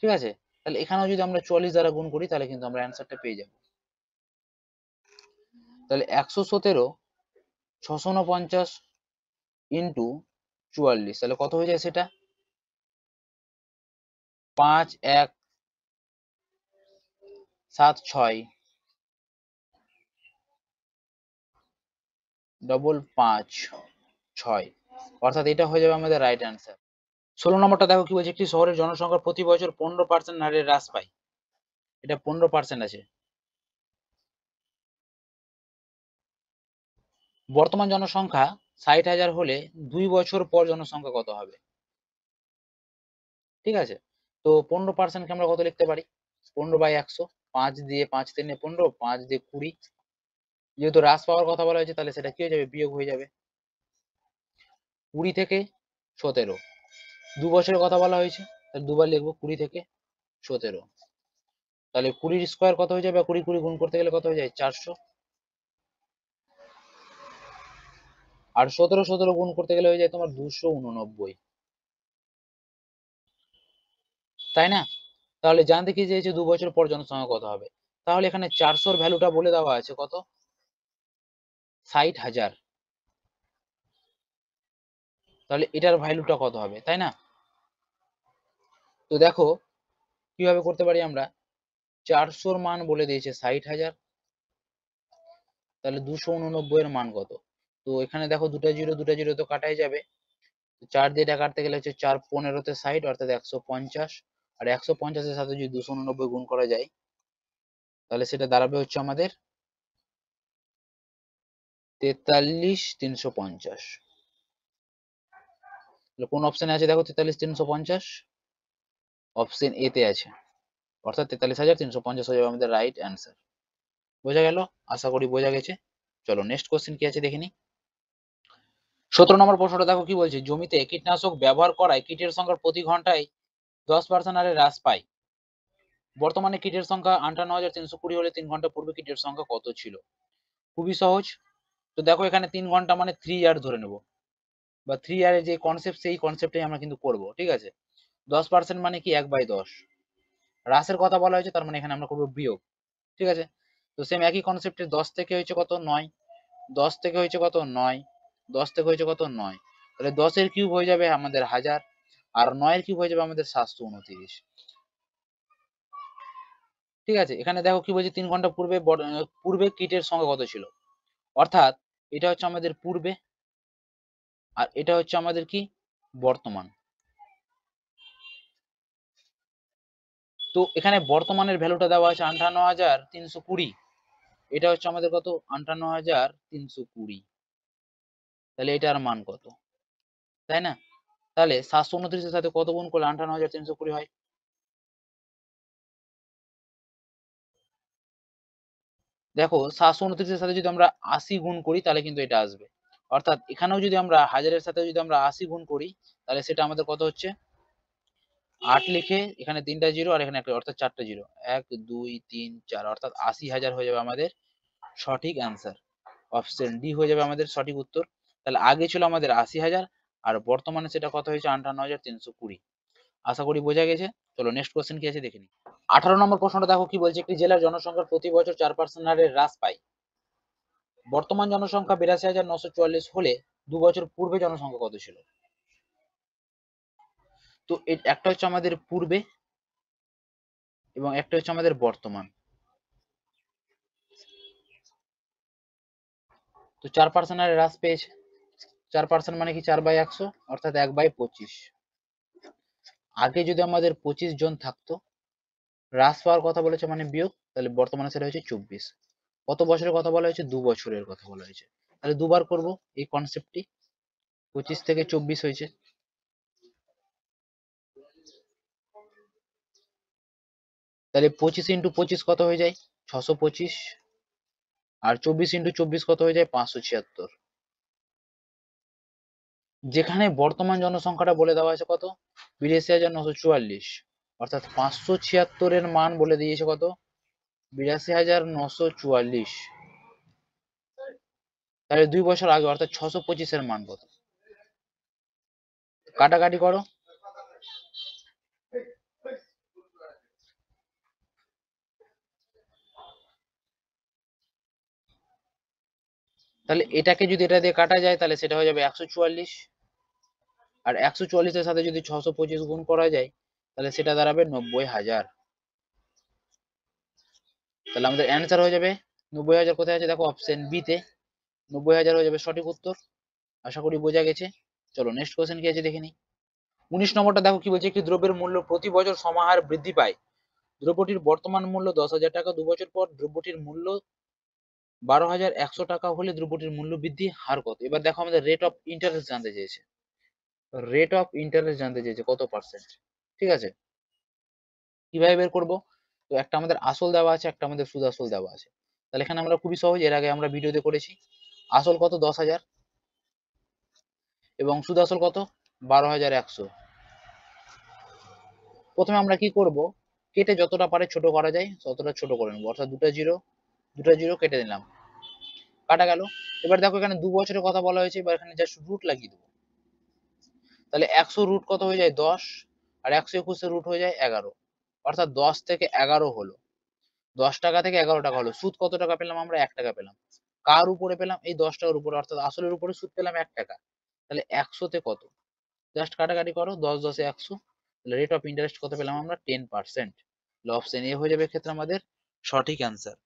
ঠিক আছে? তাহলে এখানেও যদি আমরা 44 দ্বারা গুণ করি, তাহলে কিন্তু আমরা অ্যান্সারটা পেয়ে যাব। তাহলে 117, 649 ইন্টু 44, তাহলে কত হয়ে যায় সেটা? 51765556, অর্থাৎ এটা হয়ে যাবে আমাদের রাইট অ্যান্সার। 16 নম্বরটা দেখো কি বলছে, একটি শহরের জনসংখ্যা প্রতি বছর 15% হারে হ্রাস পায়। এটা 15% আছে। বর্তমান জনসংখ্যা 60,000 হলে 2 বছর পর জনসংখ্যা কত হবে? ঠিক আছে? তো 15% কে আমরা কত লিখতে পারি? 15/100, 5 দিয়ে 5 3 15, 5 দিয়ে 20। যেহেতু হ্রাস পাওয়ার কথা বলা হয়েছে, তাহলে সেটা কি হয়ে যাবে? বিয়োগ হয়ে যাবে। 20 থেকে 17, 2 বছরের কথা বলা হয়েছে, তাহলে দুবার লিখবো 20 থেকে 17। তাহলে 20 স্কোয়ার কত হয়ে যাবে? 20 20 গুণ করতে গেলে কত হয়ে যায়? 400। আর 17 17 গুণ করতে গেলে হয়ে যায় তোমার 289, তাই না? তাহলে জানতে কি চেয়েছে 2 বছর পর জনসংখ্যা কত হবে? তাহলে এখানে 400 এর ভ্যালুটা বলে দেওয়া আছে কত? 60,000। তাহলে এটার ভ্যালুটা কত হবে, তাই না? তো দেখো কিভাবে করতে পারি আমরা। 400 এর মান বলে দিয়েছে 60,000, তাহলে 289 এর মান কত? তো এখানে দেখো দুটা জিরো তো কাটাই যাবে। 4 দিয়ে এটা কাটতে গেলে হচ্ছে 4 15 তে 60, অর্থাৎ 150। আর 150 এর সাথে যদি 289 গুণ করা যায়, তাহলে সেটা দাঁড়াবে হচ্ছে আমাদের 43,350। কোন অপশনে আছে দেখো 43,350? অপশন এ তে আছে। অর্থাৎ 43,350 হয়ে যাবে আমাদের রাইট অ্যান্সার। বোঝা গেল? আশা করি বোঝা গেছে। চলো নেক্সট কোশ্চেন কি আছে দেখে নি। 17 নম্বর প্রশ্নটা দেখো কি বলছে, জমিতে কীটনাশক ব্যবহার করায় কীটের সংখ্যা প্রতি ঘন্টায় 10% হারে হ্রাস পায়। বর্তমানে কীটের সংখ্যা 58,320 হলে 3 ঘন্টা পূর্বে কীটের সংখ্যা কত ছিল? খুবই সহজ। তো দেখো এখানে 3 ঘন্টা মানে 3 ইয়ার ধরে নেব, বা 3 ইয়ারের যে কনসেপ্ট সেই কনসেপ্টে আমরা কিন্তু করব, ঠিক আছে। 10% মানে কি 1/10, হ্রাসের কথা বলা হয়েছে তার মানে এখানে আমরা করবো বিয়োগ, ঠিক আছে। তো সেম একই কনসেপ্টে 10 থেকে হয়েছে কত 9, 10 থেকে হয়েছে কত 9, 10 থেকে হয়েছে কত 9, তাহলে 10 এর কিউব হয়ে যাবে আমাদের 1000, আর 9 এর কিউব হয়ে যাবে আমাদের 729, ঠিক আছে। এখানে দেখো কি বলছে 3 ঘন্টা পূর্বে পূর্বে কীটের সংখ্যা কত ছিল, অর্থাৎ এটা হচ্ছে আমাদের পূর্বে আর এটা হচ্ছে আমাদের কি বর্তমান। তো এখানে বর্তমানের ভ্যালুটা দেওয়া আছে 58,320, এটা হচ্ছে আমাদের কত 58,320, তাহলে এটার মান কত, তাই না? তাহলে 729 এর সাথে কত গুণ করলে 58,320 হয়? দেখো 729 এর সাথে যদি আমরা 80 গুণ করি তাহলে কিন্তু এটা আসবে, অর্থাৎ এখানেও যদি আমরা 1000 এর সাথে যদি আমরা 80 গুণ করি তাহলে সেটা আমাদের কত হচ্ছে 8 লিখে এখানে 3টা জিরো আর এখানে একটা, অর্থাৎ 4টা জিরো, 1 2 3 4, অর্থাৎ 80,000 হয়ে যাবে আমাদের সঠিক অ্যান্সার। অপশন ডি হয়ে যাবে আমাদের সঠিক উত্তর। তাহলে আগে ছিল আমাদের 80,000 আর বর্তমানে সেটা কত হয়েছে 58,320। আশা করি বোঝা গেছে। চলো নেক্সট কোশ্চেন কি আছে দেখে নিই। 18 নম্বর প্রশ্নটা দেখো কি বলছে, একটি জেলার জনসংখ্যা প্রতি বছর 4% হারে হ্রাস পায়। বর্তমান জনসংখ্যা 82,944 হলে 2 বছর পূর্বে জনসংখ্যা কত ছিল? তো একটা হচ্ছে আমাদের পূর্বে এবং একটা হচ্ছে আমাদের বর্তমান। তো 4% হারে হ্রাস পেয়েছে, 4% মানে কি 4/100, অর্থাৎ 1/25। আগে যদি আমাদের 25 জন থাকতো, হ্রাস পাওয়ার কথা বলেছে মানে বিয়োগ, তাহলে বর্তমানে সেটা হচ্ছে 24। কত বছরের কথা বলা হয়েছে? 2 বছরের কথা বলা হয়েছে, তাহলে দুবার করব এই কনসেপ্টটি। 25 থেকে 24 হয়েছে, তাহলে 25 ইন্টু 25 কত হয়ে যায় 625, আর 24 ইন্টু 24 কত হয়ে যায় 576। যেখানে বর্তমান জনসংখ্যাটা বলে দেওয়া আছে কত 82,944, অর্থাৎ 576 এর মান বলে দিয়েছে কত 82,944, তাহলে 2 বছর আগে অর্থাৎ 625 এর মান কত? কাটাকাটি করো, তাহলে এটাকে যদি এটা দিয়ে কাটা যায় তাহলে সেটা হয়ে যাবে 144, আর 144 এর সাথে যদি 625 গুণ করা যায় তাহলে সেটা দাঁড়াবে 90,000। তাহলে আমাদের অ্যান্সার হয়ে যাবে 90,000। কোথায় আছে দেখো অপশন বি তে, 90,000 হয়ে যাবে সঠিক উত্তর। আশা করি বোঝা গেছে। চলো নেক্সট কোশ্চেন কি আছে দেখে নিই। 19 নম্বরটা দেখো কি বলছে, একটি দ্রব্যের মূল্য প্রতি বছর সমাহার বৃদ্ধি পায়। দ্রব্যটির বর্তমান মূল্য 10,000 টাকা, 2 বছর পর দ্রব্যটির মূল্য 12,100 টাকা হলে দ্রব্যটির মূল্য বৃদ্ধি হার কত? এবার দেখো আমাদের রেট অফ ইন্টারেস্ট জানতে চেয়েছে, রেট অফ ইন্টারেস্ট জানতে চেয়েছে কত পার্সেন্ট, ঠিক আছে। কিভাবে বের করব? তো একটা আমাদের আসল দেওয়া আছে, একটা আমাদের সুদ আসল দেওয়া আছে। তাহলে এখানে আমরা খুবই সহজ, এর আগে আমরা ভিডিওতে করেছি। আসল কত 10,000 এবং সুদ আসল কত 12,100। প্রথমে আমরা কি করব, কেটে যতটা পারে ছোট করা যায় ততটা ছোট করে নেবো, অর্থাৎ দুটা জিরো কেটে দিলাম, কাটা গেল। এবার দেখো এখানে 2 বছরের কথা বলা হয়েছে, এবার এখানে জাস্ট রুট লাগিয়ে দেবো। তাহলে 100 রুট কত হয়ে যায় 10, আর 121 এর রুট হয়ে যায় 11, অর্থাৎ 10 থেকে 11 হলো, 10 টাকা থেকে 11 টাকা হলো। সুদ কত টাকা পেলাম আমরা 1 টাকা পেলাম। কার উপরে পেলাম? এই 10 টাকার উপরে, অর্থাৎ আসলের উপরে সুদ পেলাম 1 টাকা। তাহলে 100 তে কত? জাস্ট কাটাকাটি করো, 10 10 এ 100, তাহলে রেট অফ ইন্টারেস্ট কত পেলাম আমরা 10%। অপশন এ হয়ে যাবে ক্ষেত্রে আমাদের সঠিক অ্যান্সার।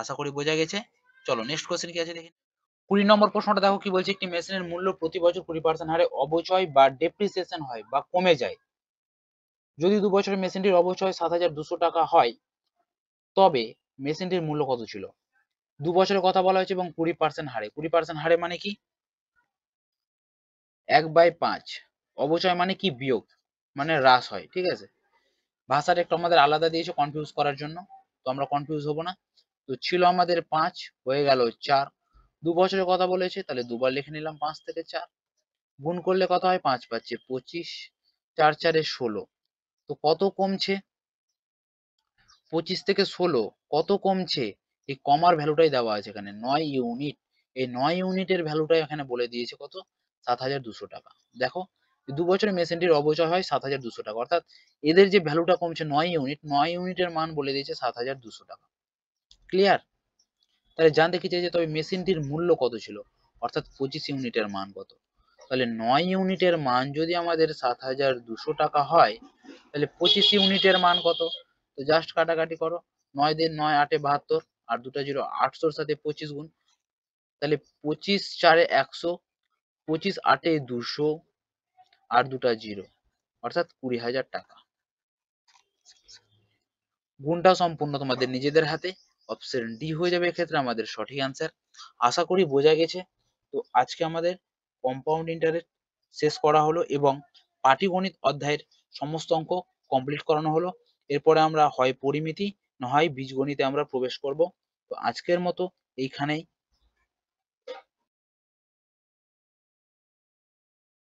আশা করি বোঝা গেছে। চলো নেক্সট কোশ্চেন কি আছে দেখি। 20 নম্বর প্রশ্নটা দেখো কি বলছে, একটি মেশিনের মূল্য প্রতি বছর 20% হারে অবচয় বা ডেপ্রিসিয়েশন হয় বা কমে যায়। যদি 2 বছরের মেশিনটির অবচয় 7,200 টাকা হয় তবে মেশিনটির মূল্য কত ছিল? 2 বছরের কথা বলা হয়েছে এবং 20% হারে, 20% হারে মানে কি 1/5, অবচয় মানে কি বিয়োগ, মানে হ্রাস হয়, ঠিক আছে। ভাষাটা একটু আমাদের আলাদা দিয়েছে কনফিউজ করার জন্য, তো আমরা কনফিউজ হব না। তো ছিল আমাদের 5, হয়ে গেল 4, 2 বছরের কথা বলেছে তাহলে দুবার লিখে নিলাম 5 থেকে 4, গুণ করলে কত হয় 5 5 25, 4 4 16। তো কত কমছে 25 থেকে 16 কত কমছে, এই কমার ভ্যালুটাই দেওয়া আছে এখানে 9 ইউনিট। এই 9 ইউনিটের ভ্যালুটাই এখানে বলে দিয়েছে কত, 7200 টাকা। দেখো 2 বছরে মেশিনটির অবচয় হয় 7200 টাকা, অর্থাৎ এদের যে ভ্যালুটা কমছে 9 ইউনিট, 9 ইউনিটের মান বলে দিয়েছে 7200 টাকা। ক্লিয়ার? তাহলে জানতে কি চাইছে তবে মেশিনটির মূল্য কত ছিল, অর্থাৎ 25 ইউনিটের মান কত। তাহলে 9 ইউনিটের মান যদি আমাদের 7200 টাকা হয়, তাহলে 25 ইউনিটের মান কত। তো জাস্ট কাটাকাটি করো, 9 দিয়ে 9 8 72, আর দুটো জিরো, 800 সাথে 25 গুণ, তাহলে 25 4 100, 25 8 200, আর দুটা জিরো, অর্থাৎ 20,000 টাকা। গুণটা সম্পূর্ণ তোমাদের নিজেদের হাতে, অপশন ডি হয়ে যাবে এক্ষেত্রে আমাদের সঠিক অ্যান্সার। আশা করি বোঝা গেছে। তো আজকে আমাদের কম্পাউন্ড ইন্টারেস্ট শেষ করা হলো এবং পাটিগণিত অধ্যায়ের সমস্ত অঙ্ক কমপ্লিট করানো হলো। এরপরে আমরা হয় পরিমিতি না হয় বীজগণিতে আমরা প্রবেশ করব। তো আজকের মতো এইখানেই